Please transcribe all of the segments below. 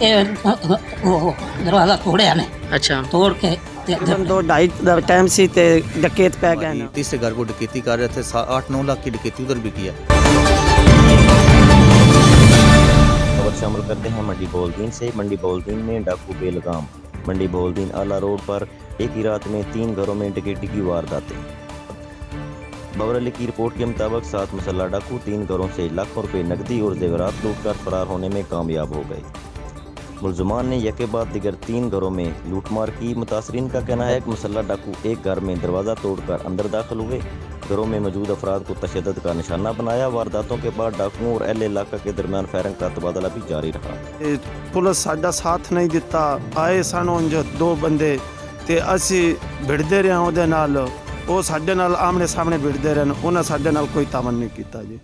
وہ دروازہ توڑیا نے، اچھا توڑ کے 2-2.5 ٹائم سے ڈکیت پہ گئے نا۔ تیسرے گھر کو ڈکیتی کر رہے تھے، 8-9 لاکھ کی ڈکیتی ادھر بھی کیا۔ خبر شامل کرتے ہیں منڈی بہاؤالدین سے۔ منڈی بہاؤالدین میں ڈاکو بے لگام۔ منڈی بہاؤالدین آہلہ روڈ پر ایک ہی رات میں 3 گھروں میں ڈکیتی کی وارداتیں۔ بہاؤالدین کی رپورٹ کے مطابق 7 مسلح ڈاکو 3 گھروں سے لاکھوں روپے نقدی اور زیورات لوٹ کر فرار ہونے میں کامیاب ہو گئے۔ ملزمان نے یکے بعد دیگر 3 گھروں میں لوٹ مار کی۔ متاثرین کا کہنا ہے کہ مسلح ڈاکو ایک گھر میں دروازہ توڑ کر اندر داخل ہوئے، گھروں میں موجود افراد کو تشدد کا نشانہ بنایا۔ وارداتوں کے بعد ڈاکوؤں اور اہل علاقہ کے درمیان فائرنگ کا تبادلہ بھی جاری رہا۔ پولیس ساڈا ساتھ نہیں دیتا، آئے سن انج 2 بندے تے اسی بھڑدے رہے اودے نال، وہ ساڈے نال آمنے سامنے بھڑدے رہے، انہاں ساڈے نال کوئی تعاون نہیں کیتا جی۔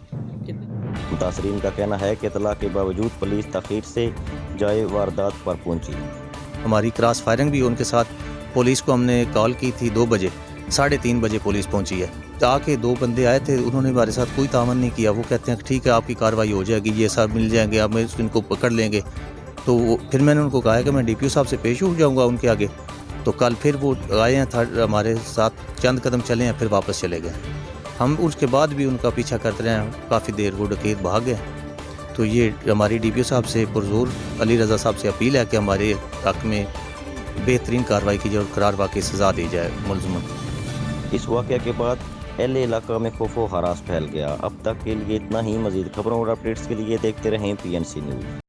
متاثرین کا کہنا ہے کہ اطلاع کے باوجود پولیس تاخیر سے جائے واردات پر پہنچی۔ ہماری کراس فائرنگ بھی ان کے ساتھ، پولیس کو ہم نے کال کی تھی 2 بجے، 3:30 بجے پولیس پہنچی ہے۔ تاکہ 2 بندے آئے تھے، انہوں نے ہمارے ساتھ کوئی تعاون نہیں کیا۔ وہ کہتے ہیں کہ ٹھیک ہے آپ کی کارروائی ہو جائے گی، یہ سب مل جائیں گے، ہم ان کو پکڑ لیں گے۔ تو پھر میں نے ان کو کہا کہ میں ڈی پی او صاحب سے پیش ہو جاؤں گا ان کے آگے۔ تو کل پھر وہ آئے ہیں، ہمارے ساتھ چند قدم چلے ہیں، پھر واپس چلے گئے۔ ہم اس کے بعد بھی ان کا پیچھا کرتے رہے ہیں، کافی دیر وہ ڈکیت بھاگ گئے۔ تو یہ ہماری ڈی پی او صاحب سے پرزور علی رضا صاحب سے اپیل ہے کہ ہمارے حق میں بہترین کارروائی کی جائے اور قرار واقعی سزا دی جائے ملزمان۔ اس واقعہ کے بعد اہل علاقہ میں خوف و ہراس پھیل گیا۔ اب تک کے لیے اتنا ہی۔ مزید خبروں اور اپڈیٹس کے لیے دیکھتے رہیں PNC نیوز۔